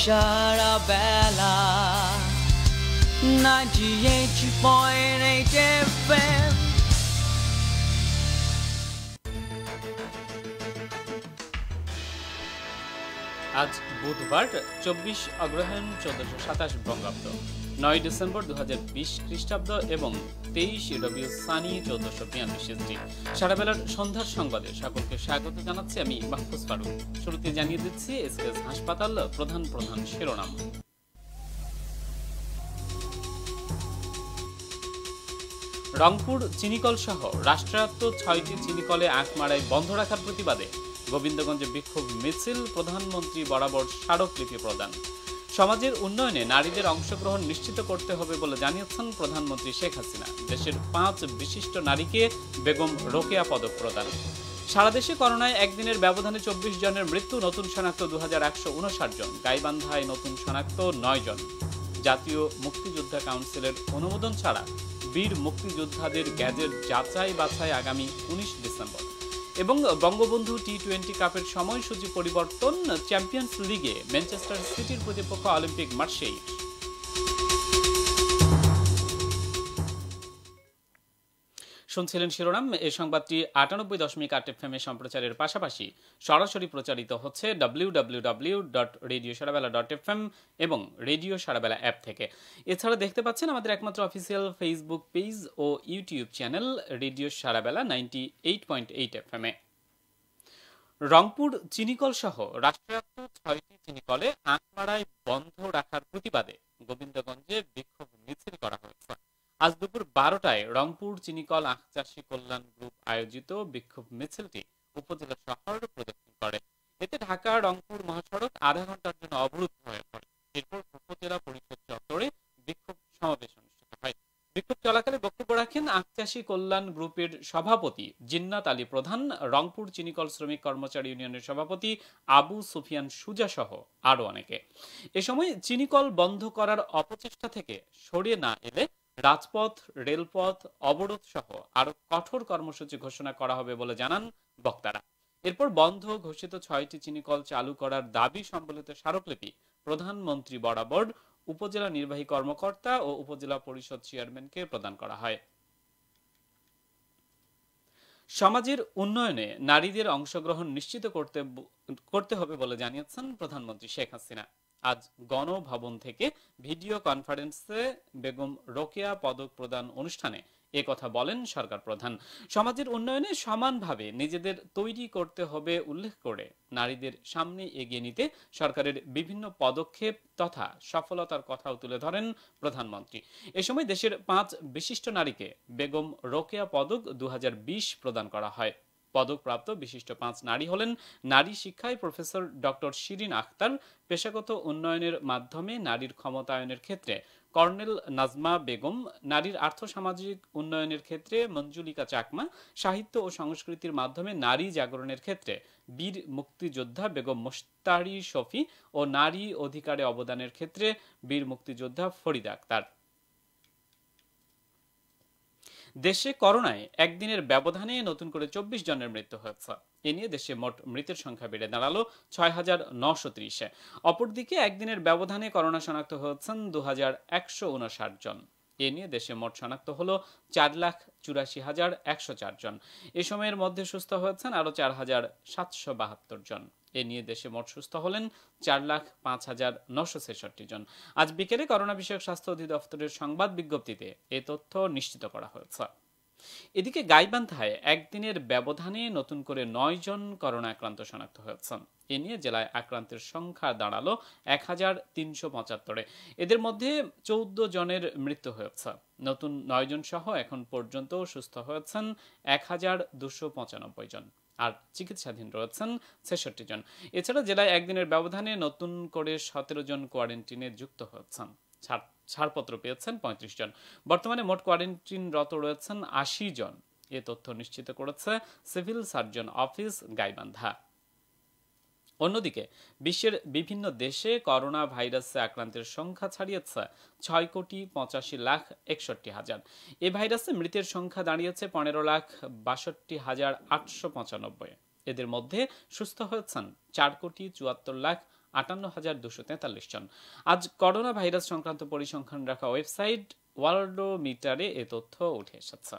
Sharabella 98.8 FM আজ বুধবার 24 অগ্রহায়ণ 1427 বঙ্গাব্দ 9 ডিসেম্বর 2020 খ্রিস্টাব্দ এবং 23 রবিউল সানি 1442 হিজরি। সারা বেলার সন্ধ্যার সংবাদে সকলকে স্বাগত জানাচ্ছি আমি মাহফুজ ফারুক। শুরুতে জানিয়ে দিচ্ছি এসকেএস হাসপাতাল প্রধান শিরোনাম। রংপুর চিনিকল সহ রাষ্ট্রায়ত্ত 6টি চিনিকলে আখ মারাই বন্ধ রাখার প্রতিবাদে গোবিন্দগঞ্জে বিক্ষোভ মিছিল, প্রধানমন্ত্রী বরাবর স্মারকলিপি প্রদান। সমাজের উন্নয়নে নারীদের অংশগ্রহণ নিশ্চিত করতে হবে বলে জানিয়েছেন প্রধানমন্ত্রী শেখ হাসিনা। দেশের 5 বিশিষ্ট নারীকে বেগম রোকেয়া পদক প্রদান। সারা দেশে করোনায় একদিনের ব্যবধানে 24 জনের মৃত্যু, নতুন শনাক্ত 2159 জন। গাইবান্ধায় নতুন শনাক্ত 9 জন। জাতীয় মুক্তিযোদ্ধা কাউন্সিলের অনুমোদন ছাড়া বীর মুক্তিযোদ্ধাদের গ্যাজেট যাচাই বাছাই আগামী 19 ডিসেম্বর। এবং বঙ্গবন্ধু টি-20 কাপের সময়সূচি পরিবর্তন, চ্যাম্পিয়ন্স লিগে ম্যানচেস্টার সিটির প্রতিপক্ষ অলিম্পিক মার্সেই। শুনছিলেন শিরোনাম। এই সংবাদটি 98.8 FM সম্প্রচারের পাশাপাশি সরাসরি প্রচারিত হচ্ছে www.radiosharabela.fm এবং রেডিও সারাবেলা অ্যাপ থেকে। এছাড়া দেখতে পাচ্ছেন আমাদের একমাত্র অফিসিয়াল ফেসবুক পেজ ও ইউটিউব চ্যানেল রেডিও সারাবেলা 98.8 FM এ। রংপুর চিনিকল সহ রাষ্ট্রায়ত্ত 6টি চিনিকলে আখ মারাই বন্ধ রাখার প্রতিবাদে গোবিন্দগঞ্জে বিক্ষোভ মিছিল করা হয়েছে। আজ দুপুর 12টায় রংপুর চিনিকল আখ চাষী কল্যাণ গ্রুপ আয়োজিত বিক্ষোভ মিছিলটি উপজেলা শহর প্রদক্ষিণ করে। এতে ঢাকা রংপুর মহাসড়ক আধা ঘন্টার জন্য অবরুদ্ধ হয়ে পড়ে। এরপর উপজেলা পরিষদ চত্বরে বিক্ষোভ সমাবেশ অনুষ্ঠিত হয়। বিক্ষোভ চলাকালে বক্তব্য রাখেন আখ চাষী কল্যাণ গ্রুপের সভাপতি জিন্নাত আলী প্রধান, রংপুর চিনিকল শ্রমিক কর্মচারী ইউনিয়নের সভাপতি আবু সুফিয়ান সুজা সহ আরো অনেকে। এ সময় চিনিকল বন্ধ করার অপচেষ্টা থেকে সরিয়ে না এলে রাজপথ, রেলপথ অবরোধ সহ আরো কঠোর কর্মসূচি ঘোষণা করা হবে বলে জানান বক্তারা। এরপর বন্ধ ঘোষিত 6টি চিনিকল চালু করার দাবি সম্বলিত স্মারকলিপি প্রধানমন্ত্রী বরাবর উপজেলা নির্বাহী কর্মকর্তা ও উপজেলা পরিষদ চেয়ারম্যানকে প্রদান করা হয়। সমাজের উন্নয়নে নারীদের অংশগ্রহণ নিশ্চিত করতে হবে বলে জানিয়েছেন প্রধানমন্ত্রী শেখ হাসিনা। আজ গণভবন থেকে ভিডিও কনফারেন্সে বেগম রোকেয়া পদক প্রদান অনুষ্ঠানে এ কথা বলেন সরকার প্রধান। সমাজের উন্নয়নে সমানভাবে নিজেদের তৈরি করতে হবে উল্লেখ করে নারীদের সামনে এগিয়ে নিতে সরকারের বিভিন্ন পদক্ষেপ তথা সফলতার কথাও তুলে ধরেন প্রধানমন্ত্রী। এ সময় দেশের 5 বিশিষ্ট নারীকে বেগম রোকেয়া পদক 2020 প্রদান করা হয়। পদকপ্রাপ্ত বিশিষ্ট 5 নারী হলেন নারী শিক্ষায় প্রফেসর ডক্টর শিরিন আখতার, পেশাগত উন্নয়নের মাধ্যমে নারীর ক্ষমতায়নের ক্ষেত্রে কর্নেল নাজমা বেগম, নারীর আর্থসামাজিক উন্নয়নের ক্ষেত্রে মঞ্জুলিকা চাকমা, সাহিত্য ও সংস্কৃতির মাধ্যমে নারী জাগরণের ক্ষেত্রে বীর মুক্তিযোদ্ধা বেগম মোস্তারি শফি ও নারী অধিকারে অবদানের ক্ষেত্রে বীর মুক্তিযোদ্ধা ফরিদা আক্তার। দেশে করোনায় একদিনের ব্যবধানে নতুন করে 24 জনের মৃত্যু হয়েছে। এ নিয়ে দেশে মোট মৃতের সংখ্যা বেড়ে দাঁড়ালো 6,930-এ। অপরদিকে একদিনের ব্যবধানে করোনা শনাক্ত হয়েছেন 2,159 জন। এ নিয়ে দেশে মোট শনাক্ত হলো 4,84,104 জন। এ সময়ের মধ্যে সুস্থ হয়েছেন আরো 4,772 জন। এ নিয়ে দেশে মোট সুস্থ হলেন 4,05,966 জন। আজ বিকেলে করোনা বিষয়ক স্বাস্থ্য অধিদপ্তরের সংবাদ বিজ্ঞপ্তিতে এ তথ্য নিশ্চিত করা হয়েছে। এদিকে গাইবান্ধায় একদিনের ব্যবধানে নতুন করে 9 জন করোনা আক্রান্ত শনাক্ত হয়েছেন। এ নিয়ে জেলায় আক্রান্তের সংখ্যা দাঁড়ালো 1,375-এ। এদের মধ্যে 14 জনের মৃত্যু হয়েছে। নতুন 9 জন সহ এখন পর্যন্ত সুস্থ হয়েছেন 1,295 জন, আর চিকিৎসাধীন রয়েছেন 66 জন। এছাড়া জেলায় একদিনের ব্যবধানে নতুন করে 17 জন কোয়ারেন্টিনে যুক্ত হয়েছেন। ছাড়পত্র পেয়েছেন 35 জন। বর্তমানে মোট কোয়ারেন্টিনরত রয়েছেন 80 জন। এ তথ্য নিশ্চিত করেছে সিভিল সার্জন অফিস গাইবান্ধা। অন্যদিকে বিশ্বের বিভিন্ন দেশে করোনা ভাইরাসে আক্রান্তের সংখ্যা ছাড়িয়েছে 6,85,61,000। এই ভাইরাসে মৃতের সংখ্যা দাঁড়িয়েছে 15,62,895। এদের মধ্যে সুস্থ হয়েছেন 4,74,00,000 58,243 জন। আজ করোনা ভাইরাস সংক্রান্ত পরিসংখ্যান রাখা ওয়েবসাইট ওয়ার্ল্ডোমিটারে এ তথ্য উঠে এসেছে।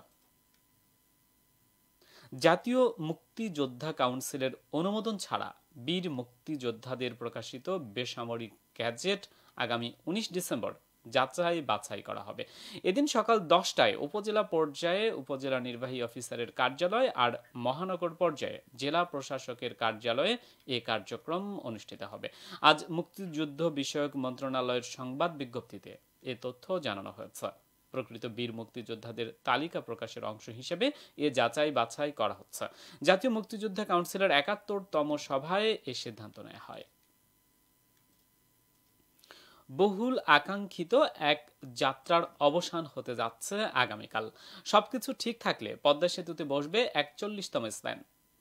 জাতীয় মুক্তিযোদ্ধা কাউন্সিলের অনুমোদন ছাড়া বীর মুক্তিযোদ্ধাদের প্রকাশিত বেসামরিক গ্যাজেট আগামী 19 ডিসেম্বর যাচাই বাছাই করা হবে। এদিন সকাল 10টায় উপজেলা পর্যায়ে উপজেলা নির্বাহী অফিসারের কার্যালয় আর মহানগর পর্যায়ে জেলা প্রশাসকের কার্যালয়ে এ কার্যক্রম অনুষ্ঠিত হবে। আজ মুক্তিযুদ্ধ বিষয়ক মন্ত্রণালয়ের সংবাদ বিজ্ঞপ্তিতে এ তথ্য জানানো হয়েছে। প্রকৃত বীর মুক্তিযোদ্ধাদের তালিকা প্রকাশের অংশ হিসেবে এ যাচাই বাছাই করা হচ্ছে। জাতীয় মুক্তিযোদ্ধা কাউন্সিলের ৭১তম সভায় এ সিদ্ধান্ত নেওয়া হয়। বহুল আকাঙ্ক্ষিত এক যাত্রার অবসান হতে যাচ্ছে আগামীকাল। সবকিছু ঠিক থাকলে পদ্মা সেতুতে বসবে ৪১তম স্প্যান।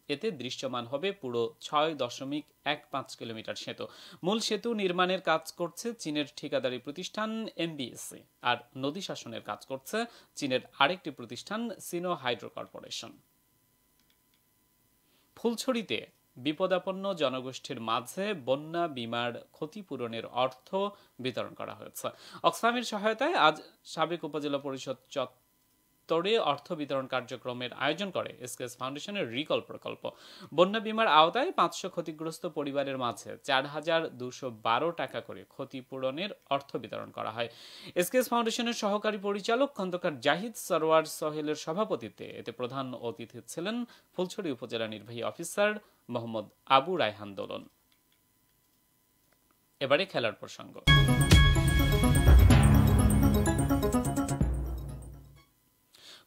এতে দৃশ্যমান হবে পুরো ৬.১৫ কিলোমিটার সেতু। মূল সেতু নির্মাণের কাজ করছে চীনের ঠিকাদারি প্রতিষ্ঠান এমবিএসসি, আর নদী শাসনের কাজ করছে চীনের আরেকটি প্রতিষ্ঠান সিনো হাইড্রো কর্পোরেশন। ফুলছড়িতে বিপদাপন্ন জনগোষ্ঠীর মাঝে বন্যা বিমার ক্ষতিপূরণের অর্থ বিতরণ করা হয়েছে। অক্সফামের সহায়তায় আজ সাবেক উপজেলা পরিষদ চত্বরে অর্থ বিতরণ কার্যক্রমের আয়োজন করে এসকেএস ফাউন্ডেশনের রিকল প্রকল্প। বন্যা বিমার আওতায় ৫০০ ক্ষতিগ্রস্ত পরিবারের মাঝে ৪,২১২ টাকা করে ক্ষতিপূরণের অর্থ বিতরণ করা হয়। এসকেএস ফাউন্ডেশনের সহকারী পরিচালক খন্দকার জাহিদ সরওয়ার সোহেলের সভাপতিত্বে এতে প্রধান অতিথি ছিলেন ফুলছড়ি উপজেলা নির্বাহী অফিসার মোহাম্মদ আবু রায়হান দোলন। এবারে খেলার প্রসঙ্গ।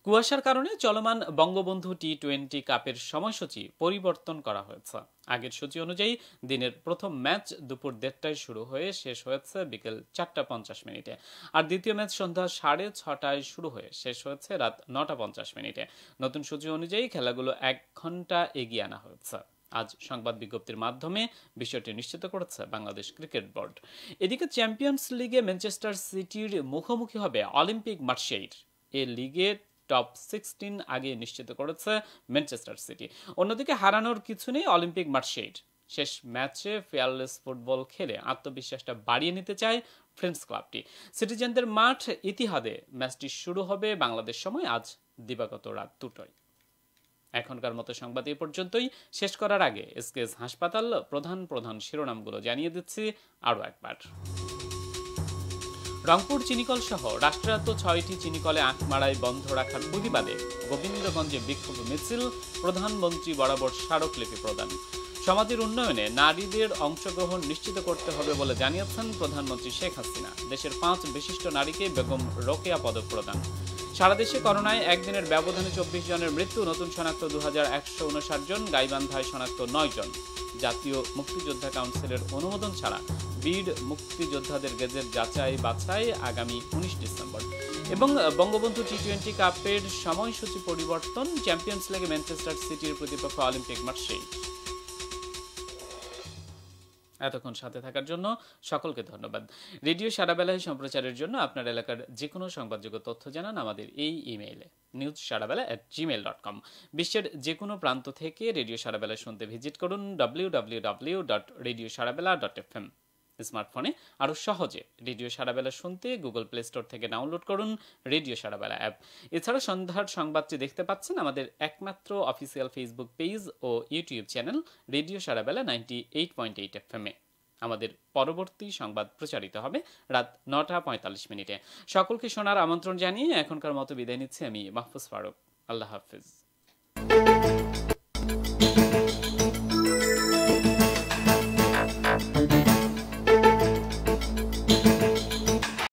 কুয়াশার কারণে চলমান বঙ্গবন্ধু টি-20 কাপের সময়সূচি পরিবর্তন করা হয়েছে। আগের সূচি অনুযায়ী দিনের প্রথম ম্যাচ দুপুর ১:৩০টায় শুরু হয়ে শেষ হয়েছে বিকেল ৪:৫০ আর দ্বিতীয় ম্যাচ সন্ধ্যা ৬:৩০টায় শুরু হয়ে শেষ হয়েছে রাত ৯:৫০। নতুন সূচি অনুযায়ী খেলাগুলো ১ ঘন্টা এগিয়ে আনা হয়েছে। আজ সংবাদ বিজ্ঞপ্তির মাধ্যমে বিষয়টি নিশ্চিত করেছে বাংলাদেশ ক্রিকেট বোর্ড। এদিকে চ্যাম্পিয়ন্স লিগে ম্যানচেস্টার সিটির মুখোমুখি হবে অলিম্পিক মার্সেইর। এ লিগে টপ 16 আগে নিশ্চিত করেছে ম্যানচেস্টার সিটি। অন্যদিকে হারানোর কিছু নেই অলিম্পিক মার্সেইর। শেষ ম্যাচে ফেয়ারলেস ফুটবল খেলে আত্মবিশ্বাসটা বাড়িয়ে নিতে চায় ফ্রেন্ডস ক্লাবটি। সিটিজেনদের মাঠ ইতিহাদে ম্যাচটি শুরু হবে বাংলাদেশ সময় আজ দিবাগত রাত ২টায়। এখনকার মতো সংবাদ এই পর্যন্তই। শেষ করার আগে এসকেএস হাসপাতাল প্রধান শিরোনামগুলো জানিয়ে দিচ্ছি আরও একবার। রংপুর চিনিকল সহ রাষ্ট্রায়ত্ত ৬টি চিনিকলে আখ মারাই বন্ধ রাখার প্রতিবাদে গোবিন্দগঞ্জে বিক্ষোভ মিছিল, প্রধানমন্ত্রী বরাবর স্মারকলিপি প্রদান। সমাজের উন্নয়নে নারীদের অংশগ্রহণ নিশ্চিত করতে হবে বলে জানিয়েছেন প্রধানমন্ত্রী শেখ হাসিনা। দেশের ৫ বিশিষ্ট নারীকে বেগম রোকেয়া পদক প্রদান। সারা দেশে করোনায় একদিনের ব্যবধানে ২৪ জনের মৃত্যু, নতুন শনাক্ত ২,১৫৯ জন, গাইবান্ধায় শনাক্ত ৯ জন। জাতীয় মুক্তিযোদ্ধা কাউন্সিলের অনুমোদন ছাড়া বীর মুক্তিযোদ্ধাদের গেজেট যাচাই বাছাই আগামী ১৯ ডিসেম্বর। এবং বঙ্গবন্ধু টি-20 কাপের সময়সূচি পরিবর্তন, চ্যাম্পিয়ন্স লিগে ম্যানচেস্টার সিটির প্রতিপক্ষ অলিম্পিক মার্সেই। এতক্ষণ সাথে থাকার জন্য সকলকে ধন্যবাদ। রেডিও সারাবেলায় সম্প্রচারের জন্য আপনার এলাকার যে কোনো সংবাদযোগ্য তথ্য জানান আমাদের এই ইমেইলে newssarabela@gmail.com। বিশ্বের যে কোনো প্রান্ত থেকে রেডিও সারাবেলা শুনতে ভিজিট করুন www.radiosarabela.fm। স্মার্টফোনে আরও সহজে রেডিও সারাবেলা শুনতে গুগল প্লে স্টোর থেকে ডাউনলোড করুন রেডিও সারাবেলা অ্যাপ। এছাড়া সন্ধ্যার সংবাদটি দেখতে পাচ্ছেন আমাদের একমাত্র অফিসিয়াল ফেসবুক পেজ ও ইউটিউব চ্যানেল রেডিও সারাবেলা 98.8 FM-এ। আমাদের পরবর্তী সংবাদ প্রচারিত হবে রাত ৯:৪৫। সকলকে শোনার আমন্ত্রণ জানিয়ে এখনকার মতো বিদায় নিচ্ছি আমি মাহফুজ ফারুক। আল্লাহ হাফিজ।